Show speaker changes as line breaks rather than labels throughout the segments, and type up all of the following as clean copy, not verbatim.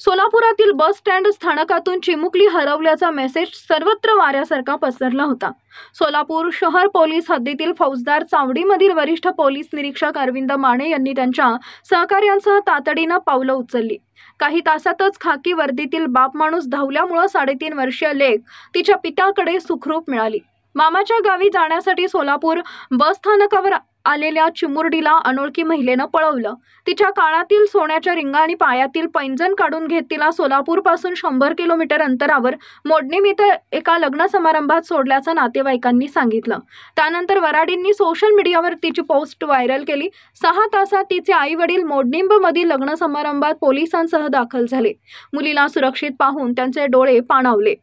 सोलापुरातील bus stand स्थानकातून चिमुकली हरवल्याचा message सर्वत्र वाऱ्यासारखा पसरला होता। सोलापूर शहर पोलीस हद्दीतील फौजदार चावडीमधील वरिष्ठ पोलीस निरीक्षक अरविंद माने यांनी त्यांच्या सहकार्यांसह तातडीने पावलं उचलली। काही तासातच खाकी वर्दीतील बाप माणूस धावल्यामुळे 3.5 वर्षीय लेक तिच्या पित्याकडे सुखरूप मिळाली। मामाच्या गावी जाण्यासाठी सोलापूर बस स्थानकावर आलेल्या चिमुरडीला अनोळखी महिलेनं पळवलं। तिच्या कानातील सोन्याच्या रिंगा आणि पायातील पैंजण काढून घेत तिला सोलापूरपासून 100 किलोमीटर अंतरावर मोडणीम इथं एका लग्न समारंभात सोडल्याचं नातेवाईकांनी सांगितलं। त्यानंतर वराडींनी सोशल मीडियावर तिची पोस्ट व्हायरल केली। 6 तासात तिचे आई वडील मोडणीममधील लग्न समारंभात पोलिसांसह दाखल झाले। मुलीला सुरक्षित पाहून त्यांचे डोळे पाणावले।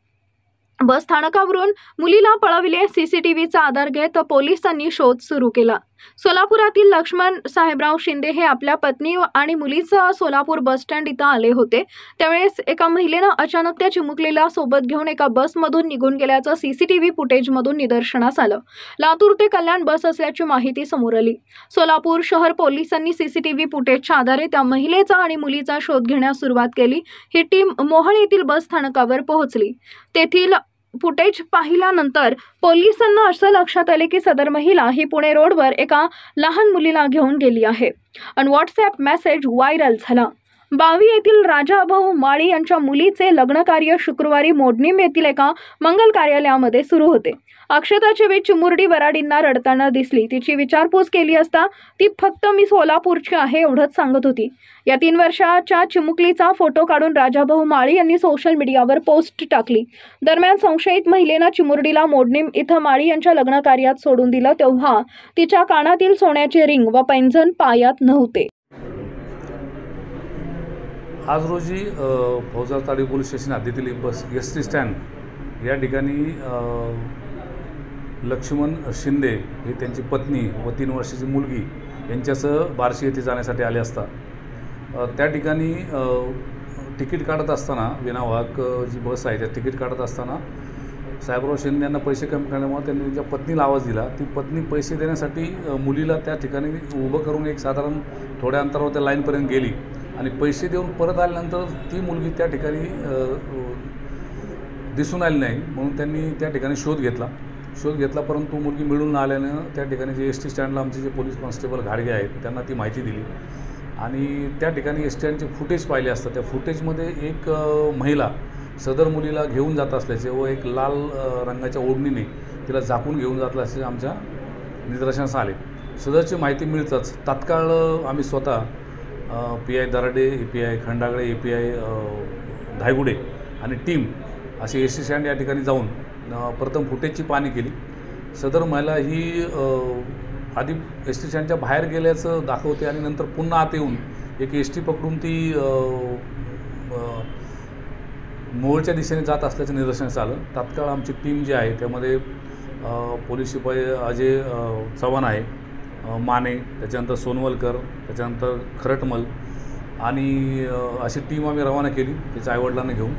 बस स्थानकावरून मुलीला पळविले। सीसीटीव्हीचा आधार घेत पोलिसांनी शोध सुरू केला। सोलापुरातील लक्ष्मण साहेबराव शिंदे हे आपल्या पत्नी आणि मुलीसह सोलापूर बस स्टँड इथं आले होते। त्यावेळेस एका महिलेनं अचानक त्या चिमुकलीला सोबत घेऊन एका बसमधून निघून गेल्याचं सीसीटीव्ही फुटेजमधून निदर्शनास आलं। लातूर ते कल्याण बस असल्याची माहिती समोर आली। सोलापूर शहर पोलिसांनी सीसीटीव्ही फुटेजच्या आधारे त्या महिलेचा आणि मुलीचा शोध घेण्यास सुरुवात केली। ही टीम मोहळ येथील बस स्थानकावर पोहोचली। तेथील फुटेज पाहिल्यानंतर पोलिसांना असं लक्षात आले की सदर महिला ही पुणे रोडवर एका लहान मुलीला घेऊन गेली आहे आणि व्हॉट्सॲप मेसेज व्हायरल झाला। बावी येथील राजाभाऊ माळी यांच्या मुलीचे लग्न कार्य शुक्रवारी मोडणीम येथील एका मंगल कार्यालयामध्ये सुरू होते। अक्षताच्या वेळी चिमुरडी वराडींना रडताना दिसली। तिची विचारपूस केली असता ती फक्त मी सोलापूरची आहे एवढंच सांगत होती। या 3 वर्षाच्या चिमुकलीचा फोटो काढून राजाभाऊ माळी यांनी सोशल मीडियावर पोस्ट टाकली। दरम्यान संशयित महिलेनं चिमुरडीला मोडणीम इथं माळी यांच्या लग्न कार्यात सोडून दिलं तेव्हा तिच्या कानातील सोन्याचे रिंग व पैंजण पायात नव्हते।
आज रोजी फौजदार चावडी पोलीस स्टेशन हद्दीतील बस एसटी स्टँड या ठिकाणी लक्ष्मण शिंदे हे त्यांची पत्नी व 3 वर्षाची मुलगी यांच्यासह बार्शी येथे जाण्यासाठी आले असता त्या ठिकाणी तिकीट काढत असताना विनावाहक जी बस आहे त्या तिकीट काढत असताना साहेबराव शिंदे यांना पैसे कमी करण्यामुळे त्यांनी त्यांच्या पत्नीला आवाज दिला। ती पत्नी पैसे देण्यासाठी मुलीला त्या ठिकाणी उभं करून एक साधारण थोड्या अंतरावर त्या लाईनपर्यंत गेली आणि पैसे देऊन परत आल्यानंतर ती मुलगी त्या ठिकाणी दिसून आली नाही, म्हणून त्यांनी त्या ठिकाणी शोध घेतला परंतु मुलगी मिळून न आल्यानं त्या ठिकाणी जे एस टी स्टँडला आमचे जे पोलीस कॉन्स्टेबल घाडगे आहेत त्यांना ती माहिती दिली आणि त्या ठिकाणी एस स्टँडचे फुटेज पाहिले असता त्या फुटेजमध्ये एक महिला सदर मुलीला घेऊन जात असल्याचे व एक लाल रंगाच्या ओढणीने तिला झाकून घेऊन जात असल्याचे आमच्या निदर्शनास आले। सदरची माहिती मिळताच तात्काळ आम्ही स्वतः PI Darade, API Khandagale, API Dhaygude आणि टीम असे एस टी स्टँड या ठिकाणी जाऊन प्रथम फुटेजची पाहणी केली। सदर महिला ही आधी एस टी स्टँडच्या बाहेर गेल्याचं दाखवते आणि नंतर पुन्हा आत येऊन एक एस टी पकडून ती मोहोळच्या दिशेने जात असल्याचं निदर्शनास आलं। तात्काळ आमची टीम जी आहे त्यामध्ये पोलीस शिपाई अजय चव्हाण आहे, माने, त्याच्यानंतर सोनवलकर, त्याच्यानंतर खरटमल आणि अशी टीम आम्ही रवाना केली तिच्या आईवडिलांना घेऊन।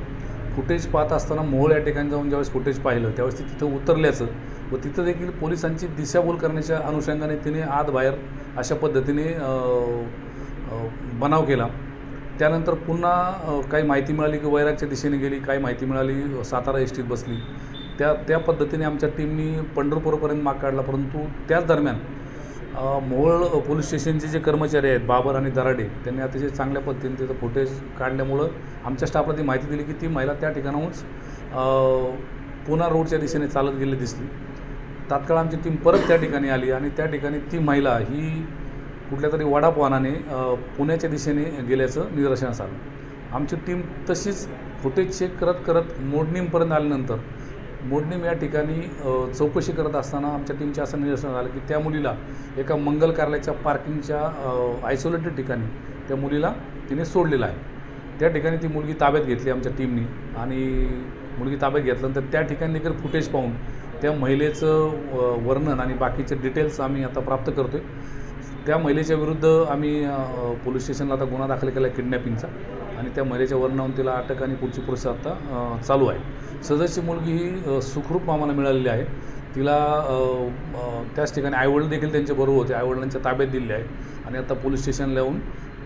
फुटेज पाहत असताना मोहोळ या ठिकाणी जाऊन ज्यावेळेस फुटेज पाहिलं त्यावेळेस ती तिथं उतरल्याचं व तिथं देखील पोलिसांची दिशाभूल करण्याच्या अनुषंगाने तिने आत बाहेर अशा पद्धतीने बनाव केला। त्यानंतर पुन्हा काही माहिती मिळाली की वैरागच्या दिशेने गेली, काही माहिती मिळाली सातारा एस टीत बसली। त्या पद्धतीने आमच्या टीमनी पंढरपूरपर्यंत माग काढला, परंतु त्याच दरम्यान मोहोळ पोलीस स्टेशनचे जे कर्मचारी आहेत बाबर आणि दराडे त्यांनी अतिशय चांगल्या पद्धतीने तिथं फुटेज काढल्यामुळं आमच्या स्टाफला ती माहिती दिली की ती महिला त्या ठिकाणाहूनच पुणा रोडच्या दिशेने चालत गेली दिसली। तात्काळ आमची टीम परत त्या ठिकाणी आली आणि त्या ठिकाणी ती महिला ही कुठल्या तरी वडापवाहनाने पुण्याच्या दिशेने गेल्याचं निदर्शनास आलं। आमची टीम तशीच फुटेज चेक करत मोडणीमपर्यंत आल्यानंतर मोडणीम या ठिकाणी चौकशी करत असताना आमच्या टीमच्या असं निदर्शनास आलं की त्या मुलीला एका मंगल कार्यालयाच्या पार्किंगच्या आयसोलेटेड ठिकाणी त्या मुलीला तिने सोडलेलं आहे। त्या ठिकाणी ती मुलगी ताब्यात घेतली आमच्या टीमनी आणि मुलगी ताब्यात घेतल्यानंतर त्या ठिकाणी देखील फुटेज पाहून त्या महिलेचं वर्णन आणि बाकीचे डिटेल्स आम्ही आता प्राप्त करतो आहे। त्या महिलेच्या विरुद्ध आम्ही पोलीस स्टेशनला आता गुन्हा दाखल केला आहे किडनॅपिंगचा आणि त्या महिलेच्या वर्णनावरून तिला अटक आणि पुढची प्रोसेस आता चालू आहे। सदरची मुलगी ही सुखरूप आम्हाला मिळालेली आहे। तिला त्याच ठिकाणी आईवडील देखील त्यांच्याबरोबर होते, आईवडिलांच्या ताब्यात दिलेले आहे आणि आता पोलीस स्टेशनला येऊन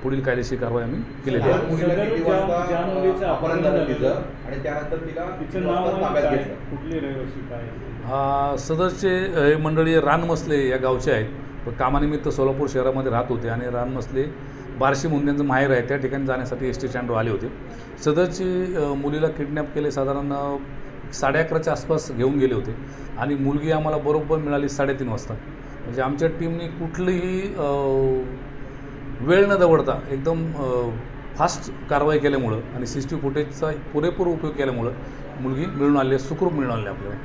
पुढील कायदेशीर कारवाई आम्ही केलेली आहे.
मुलीला किती वाजता
ज्या मुलीचं
अपहरण झालं तिचं आणि त्यानंतर तिला
तिचं
किती
नाव
वाजता ताब्यात
काय?
घेतलं?
कुठली रहिवासी काय?
सदरचे हे मंडळी रानमसले या गावचे आहेत. पण कामानिमित्त सोलापूर शहरामध्ये राहत होते आणि रानमसले बार्शी म्हणून त्यांचं माहेर आहे, त्या ठिकाणी जाण्यासाठी एस टी स्टँडवर आले होते. सदरची मुलीला किडनॅप केले, साधारण 11:30च्या आसपास घेऊन गेले होते आणि मुलगी आम्हाला बरोबर मिळाली 3:30 वाजता. म्हणजे आमच्या टीमने कुठलीही वेळ न दवडता एकदम फास्ट कारवाई केल्यामुळं आणि CCTV फुटेजचा पुरेपूर उपयोग केल्यामुळं मुलगी मिळून आली आहे, सुखरूप मिळून आली आपल्याला.